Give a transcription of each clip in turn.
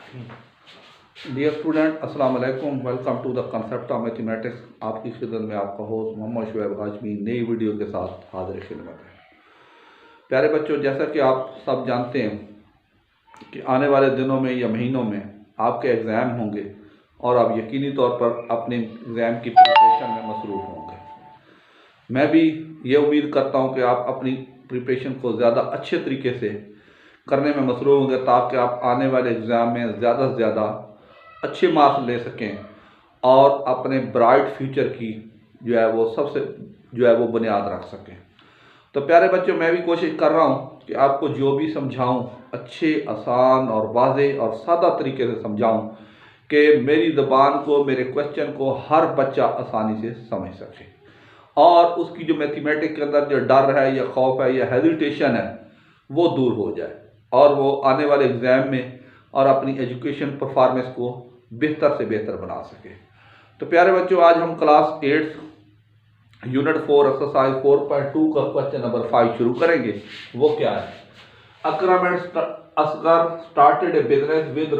Dear student, अस्सलाम वालेकुम। Welcome to the concept of mathematics. आपकी खिदमत में आपका होस्ट मोहम्मद शुएब हाशमी नई वीडियो के साथ हाजिर खिदमत है। प्यारे बच्चों, जैसा कि आप सब जानते हैं कि आने वाले दिनों में या महीनों में आपके एग्ज़ाम होंगे और आप यकीनी तौर पर अपने एग्ज़ाम की प्रिपरेशन में मसरूफ़ होंगे। मैं भी ये उम्मीद करता हूँ कि आप अपनी प्रिपरेशन को ज़्यादा अच्छे तरीके से करने में मसरूफ़ होंगे ताकि आप आने वाले एग्ज़ाम में ज़्यादा से ज़्यादा अच्छे मार्क्स ले सकें और अपने ब्राइट फ्यूचर की वो बुनियाद रख सकें। तो प्यारे बच्चों, मैं भी कोशिश कर रहा हूँ कि आपको जो भी समझाऊँ अच्छे, आसान और वाज़ेह और सादा तरीके से समझाऊँ कि मेरी ज़बान को, मेरे क्वेश्चन को हर बच्चा आसानी से समझ सके और उसकी जो मैथमेटिक्स के अंदर जो डर है या खौफ है या हेजिटेशन है वो दूर हो जाए और वो आने वाले एग्ज़ाम में और अपनी एजुकेशन परफॉर्मेंस को बेहतर से बेहतर बना सके। तो प्यारे बच्चों, आज हम क्लास 8 यूनिट 4 एक्सरसाइज 4.2 का क्वेश्चन नंबर 5 शुरू करेंगे। वो क्या है? Akram and Asgar started a business with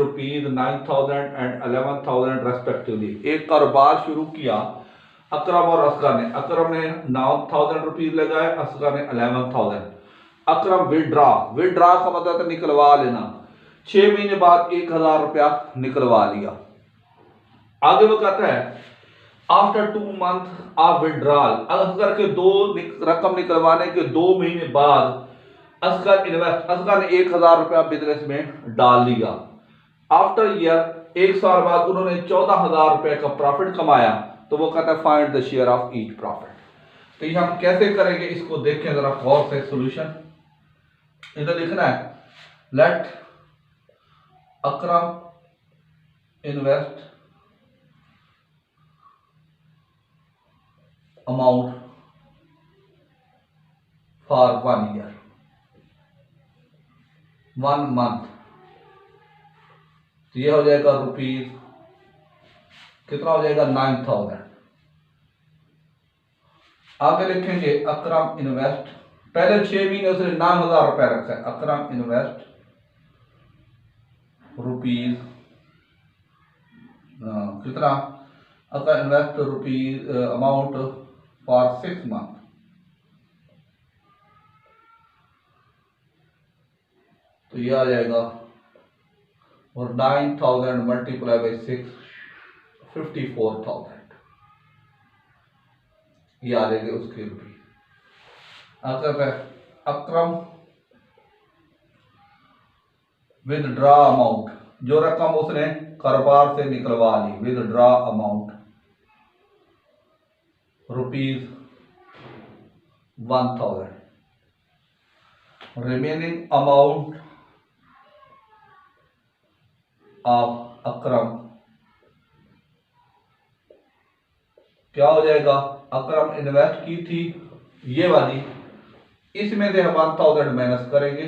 ₹9,000 and 11,000 respectively. एक कारोबार शुरू किया अकरम और असगर ने। अकरम ने 9,000 रुपीज लगाए, असगर ने 11,000। अकरम विड्रा का मतलब है निकलवा लेना। 6 महीने बाद 1,000 रुपया निकलवा लिया। आगे वो कहता है after 2 month of withdrawal, Asgar के रकम निकलवाने के 2 महीने बाद असगर ने 1,000 रुपया बिजनेस में डाल लिया। आफ्टर ईयर, 1 साल बाद उन्होंने 14,000 रुपए का प्रॉफिट कमाया। तो वो कहता है find the share of each profit. तो ये हम कैसे करेंगे इसको देखें जरा गौर से। सोल्यूशन इधर लिखना है, let Akram invest amount for 1 year, 1 month. तो यह हो जाएगा रुपीज, कितना हो जाएगा? 9,000। आगे लिखेंगे अकरम इन्वेस्ट, पहले 6 महीने उसने 9,000 रुपया रखा है। अकरम इन्वेस्ट रुपीज कितना? Akram invest rupees amount for 6 month. तो यह आ जाएगा और 9,000 मल्टीप्लाई बाई 6, 54,000। ये आ जाएंगे उसके रुपये। अकरम विदड्रा अमाउंट, जो रकम उसने कारोबार से निकलवा ली, withdraw amount rupees 1,000। Remaining amount of Akram क्या हो जाएगा? अकरम इन्वेस्ट की थी ये वाली, इसमें से हम 1,000 माइनस करेंगे,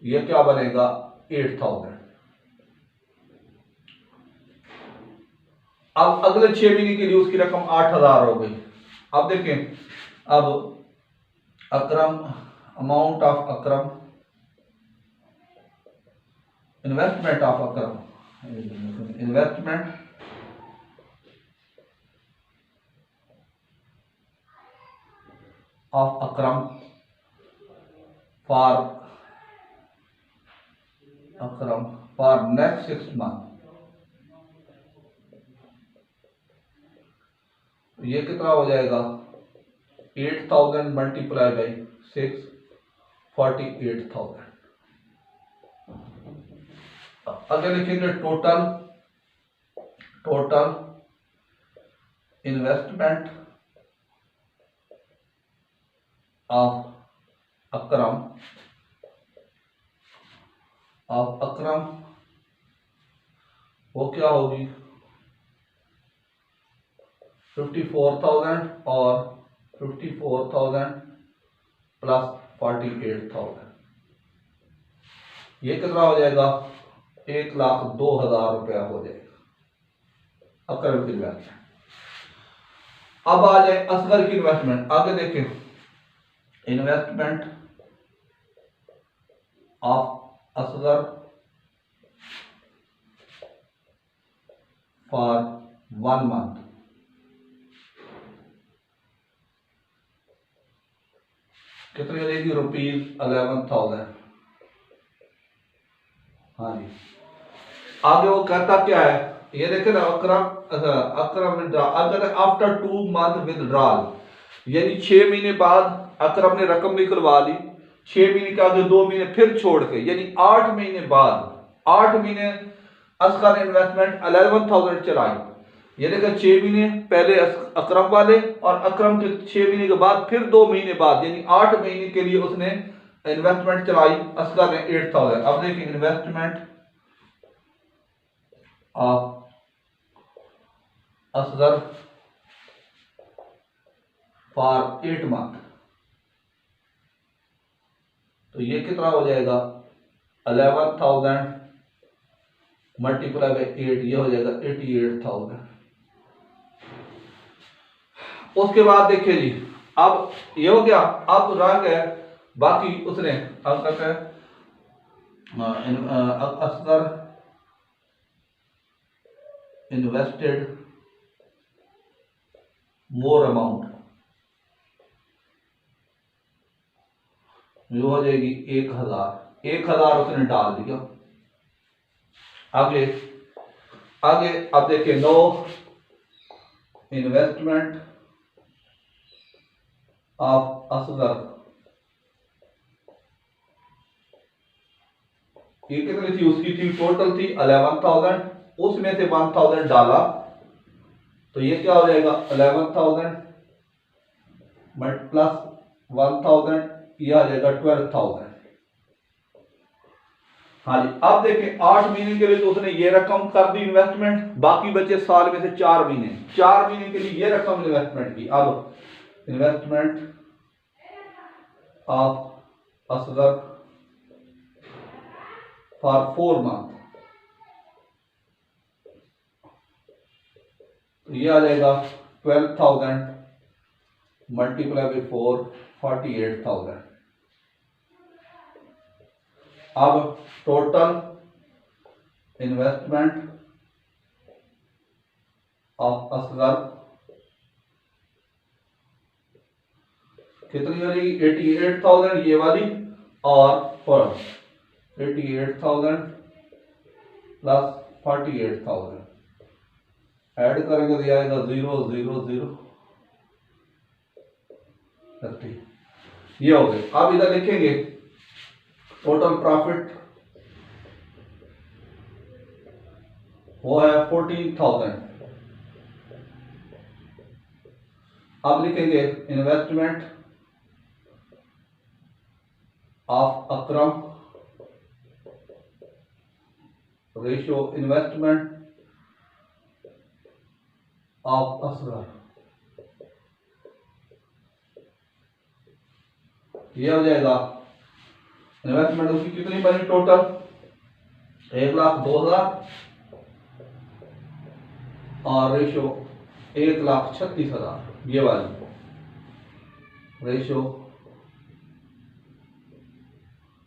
ये क्या बनेगा? 8,000। अब अगले 6 महीने के लिए उसकी रकम 8,000 हो गई। अब देखें, अब Akram amount of Akram, investment of Akram, investment of Akram for next 6 month. ये कितना हो जाएगा? 8,000 मल्टीप्लाई बाई 6, 48,000। अगर लिखेंगे टोटल इन्वेस्टमेंट ऑफ अकरम वो क्या होगी? 54,000 और 54,000 प्लस 48,000। ये कितना हो जाएगा? 1,02,000 रुपया हो जाएगा अकरम की इन्वेस्टमेंट। अब आ जाए असगर की इन्वेस्टमेंट। आगे देखें, investment of Asgar for 1 month. कितनी हो जाएगी? ₹11,000। हाँ जी। आगे वो कहता क्या है, ये देखे ना, अकरम अगर आफ्टर 2 मंथ विदड्रॉल, यानी 6 महीने बाद अकरम ने रकम निकलवा ली, 6 महीने के आगे 2 महीने फिर छोड़ के, यानी 8 महीने बाद, 8 महीने असगर ने इन्वेस्टमेंट 11,000 चलाई। ये देखा 6 महीने पहले अकरम वाले, और अकरम के 6 महीने के बाद फिर 2 महीने बाद, यानी 8 महीने के लिए उसने इन्वेस्टमेंट चलाई असगर ने 8,000। अब देखिए investment of Asgar for 8 month, तो ये कितना हो जाएगा? 11,000 मल्टीप्लाई बाई 8, ये हो जाएगा 88,000। उसके बाद देखिए जी, अब ये हो गया। अब रह गए बाकी, उसने अब तक है असगर इन्वेस्टेड मोर अमाउंट, जो हो जाएगी 1,000 उसने डाल दिया। आगे आगे अब देखिए, नो इन्वेस्टमेंट ऑफ असगर, ये कितनी थी? उसकी थी टोटल थी 11,000, उसमें से 1,000 डाला, तो ये क्या हो जाएगा? 11,000 प्लस 1,000, ये आ जाएगा 12,000। हाँ जी। अब देखें 8 महीने के लिए तो उसने ये रकम कर दी इन्वेस्टमेंट, बाकी बचे साल में से 4 महीने, 4 महीने के लिए ये रकम इन्वेस्टमेंट की। अब investment of Asgar for 4 month, तो ये आ जाएगा 12,000 मल्टीप्लाई बाई 4, 48,000। अब टोटल इन्वेस्टमेंट ऑफ असगर कितनी हो जाएगी? 88,000 ये वाली, और 88,000 प्लस 48,000 ऐड करेंगे तो आएगा 0 0 0 30। ये हो गए। अब इधर लिखेंगे टोटल प्रॉफिट, वो है 14,000। अब लिखेंगे investment of Akram ratio investment of Asgar, ये हो जाएगा इन्वेस्टमेंट उसकी कितनी बनी टोटल? 1,00,000, 2,00,000, और रेशियो 1,36,000, ये वाली रेशियो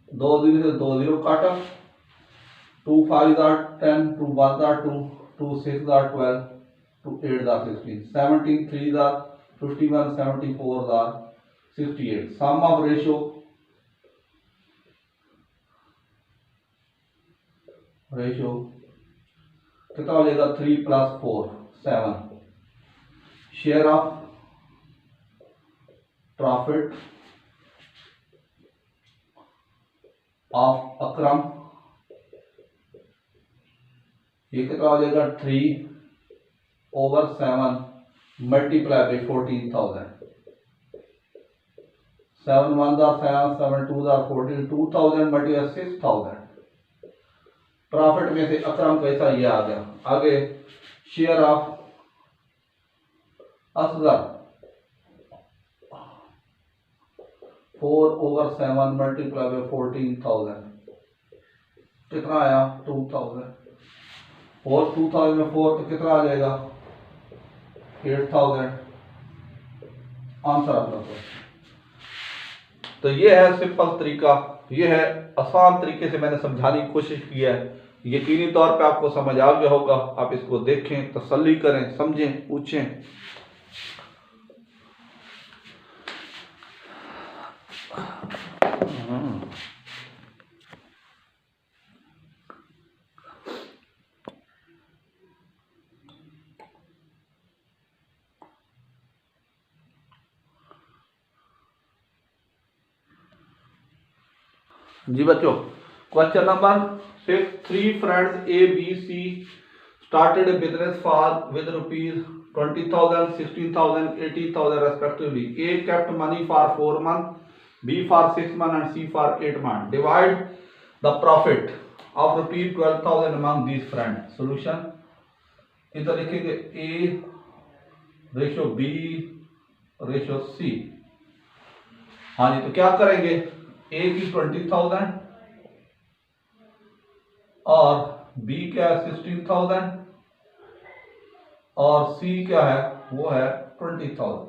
2 0 से 2 0 काटा, 2 5 10, 2 1 2, 2 6 12, 2 8 16, 17 3 51, 74 68। सम ऑफ रेशियो कितना हो जाएगा? 3 + 4 7। शेयर ऑफ प्रॉफिट ऑफ अकरम, ये कितना हो जाएगा? 3/7 मल्टीप्लाई बाई 14,000। 7 1 7, 7 2 14, 2,000 मल्टीप्लाई 6,000। प्रॉफिट में से अकरम कैसा ये आ गया। आगे share of Asgar 4/7 multiply by 14,000, कितना आया? 2,000। और 2,000 में 4 तो कितना आ जाएगा? 8,000। आंसर अपना। तो ये है सिंपल तरीका, ये है आसान तरीके से मैंने समझाने की कोशिश की है। यकीनी तौर पे आपको समझ आ गया होगा। आप इसको देखें, तसल्ली करें, समझें, पूछें। जी बच्चों, question number 6, 3 friends A, B, C started a business with rupees 20,000, 16,000, 18,000 respectively. A kept money for 4 months, B for 6 months and C for 8 months. Divide the profit of rupees 12,000 among these friends. Solution, इधर लिखेंगे A ratio B ratio C। हाँ जी, तो क्या करेंगे, A की 20,000 और B क्या है 16,000 और C क्या है, वो है 20,000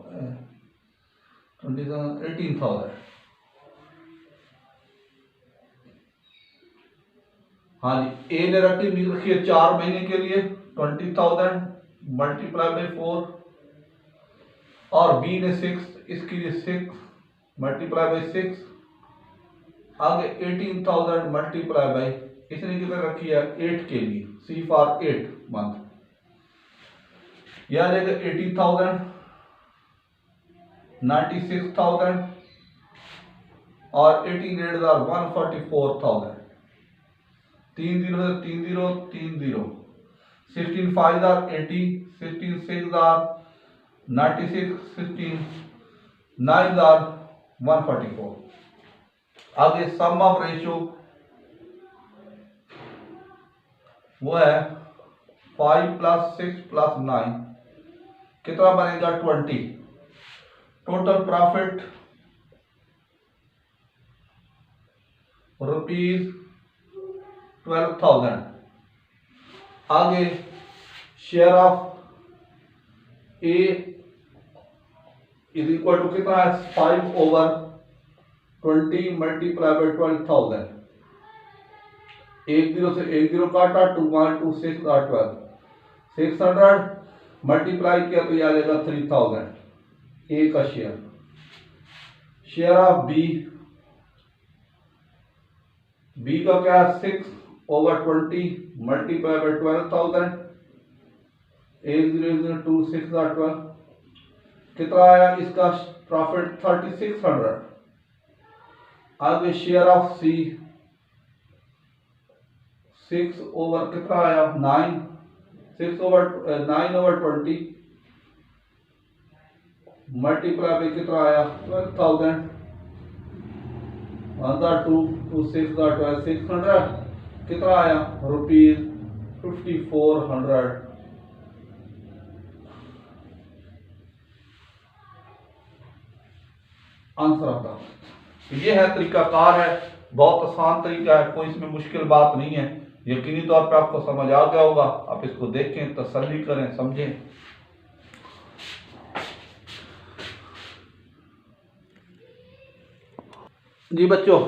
18,000। हाँ जी, A ने रखी है 4 महीने के लिए 20,000 मल्टीप्लाई बाई 4 और B ने 6, इसके लिए 6 मल्टीप्लाई बाई 6, आगे 18,000 मल्टीप्लाई बाई, इसने कितना रखी है 8 के लिए, C फॉर 8 मंथ। यह लेगा 80,000, 96,000 और 18 144,000। 3 0 3 0 3 0, 16 5 80, 16 6 96, 16 9 144। आगे सम ऑफ रेशियो वो है 5 + 6 + 9, कितना बनेगा 20। Total profit rupees 12,000। आगे share of A is equal to कितना है 5/20 मल्टीप्लाई बाई 12,000। 1 0 से 1 0 काटा, 2 1 2 6 12, 600 मल्टीप्लाई किया तो यह आ जाएगा 3,000। ए का शेयर। शेयर ऑफ बी, बी का क्या है 6/20 मल्टीप्लाई बाई 12,000। 1 0 0 2 6 12, कितना आया इसका प्रॉफिट 3600। आगे शेयर ऑफ सी 6 ओवर कितना आया 9, 9/20 मल्टीप्लाई बाई कितना आया 12,000। 2 2 6 12, 600 कितना आया रुपीज 5400। आंसर आता है। ये है तरीकाकार है, बहुत आसान तरीका है, कोई इसमें मुश्किल बात नहीं है। यकीनी तौर पे आपको समझ आ गया होगा। आप इसको देखें, तसल्ली करें, समझें। जी बच्चों,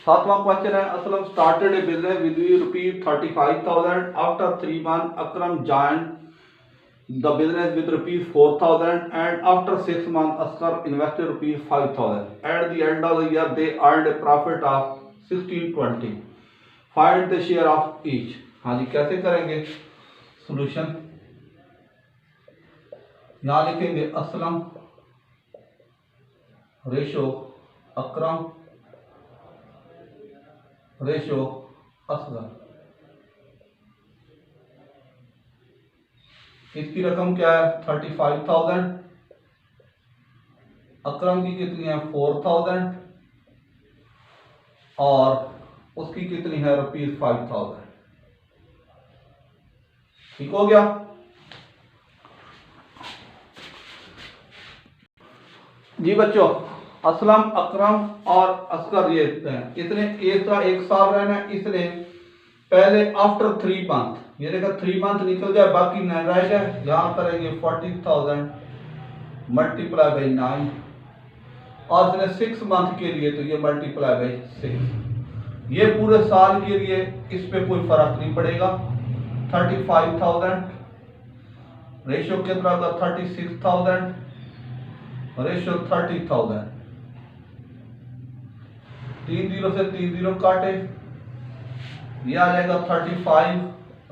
7वां क्वेश्चन है, Aslam started a business with rupees 35,000। After 3 months Akram joined the business with rupees 4,000 and after 6 months Askar invested rupees 5,000. At the end of the year they earned a profit of 1620. Find the share of each. हाँ जी, कैसे करेंगे solution, यहाँ लिखेंगे Aslam ratio अकरम ratio Asghar. इसकी रकम क्या है 35,000, अकरम की कितनी है 4,000 और उसकी कितनी है रुपीज 5,000। ठीक हो गया। जी बच्चों, असलम अकरम और असगर ये इतने एक साल रहना है, इसने पहले आफ्टर 3 months, ये देखा 3 month निकल जाए, बाकी 9 रह जाए। यहां करेंगे 40,000 मल्टीप्लाई बाई 9 और इसने 6 month के लिए तो ये मल्टीप्लाई बाई 6, ये पूरे साल के लिए इस पे कोई फर्क नहीं पड़ेगा। 35,000 रेशो कितना होगा 36,000 रेशो 30,000। 3 जीरो से 3 जीरो काटे, ये आ जाएगा 35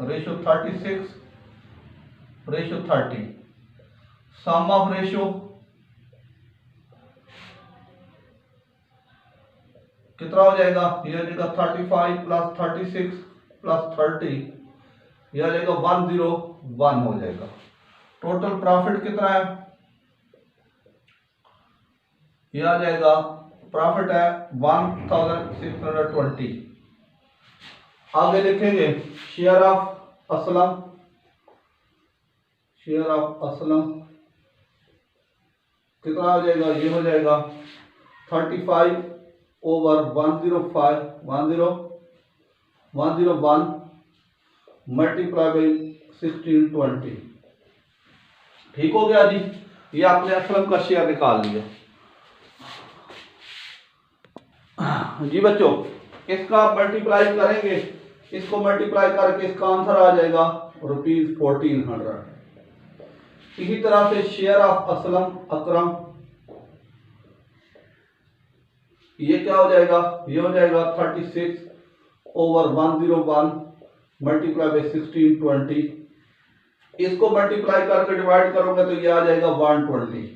ratio 36 ratio 30। Sum of ratio कितना हो जाएगा, ये हो जाएगा 35 प्लस 36 प्लस 30, ये हो जाएगा 101 हो जाएगा। टोटल प्रॉफिट कितना है, ये आ जाएगा प्रॉफिट है 1620। आगे लिखेंगे share of Aslam, share of Aslam कितना हो जाएगा, ये हो जाएगा 35 ओवर 101 मल्टीप्लाई बाई 1620। ठीक हो गया जी, ये आपने असलम का शेयर निकाल लिया। जी बच्चों, इसका मल्टीप्लाई करेंगे, इसको मल्टीप्लाई करके इसका आंसर आ जाएगा ₹1400। इसी तरह से शेयर ऑफ असलम अकरम, ये क्या हो जाएगा, ये हो जाएगा 36 ओवर 101 मल्टीप्लाई बाई 1620। इसको मल्टीप्लाई करके डिवाइड करोगे तो ये आ जाएगा 120।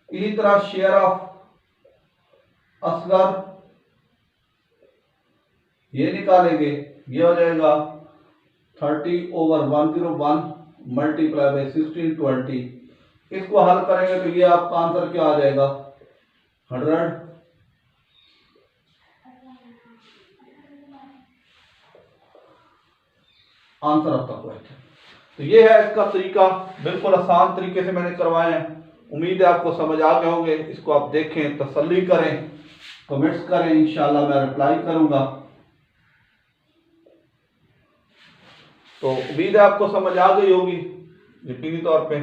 इसी तरह शेयर ऑफ असगर, ये निकालेंगे, ये हो जाएगा 30 ओवर 101 मल्टीप्लाई बाई 1620। इसको हल करेंगे तो ये आपका आंसर क्या आ जाएगा 100। Answer of the question. तो ये है इसका तरीका, बिल्कुल आसान तरीके से मैंने करवाए हैं। उम्मीद है आपको समझ आ गए होंगे। इसको आप देखें, तसल्ली करें, कमेंट्स करें, इंशाल्लाह मैं रिप्लाई करूंगा। तो उम्मीद है आपको समझ आ गई होगी यकीनी तौर पे।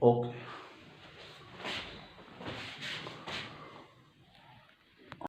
ओके।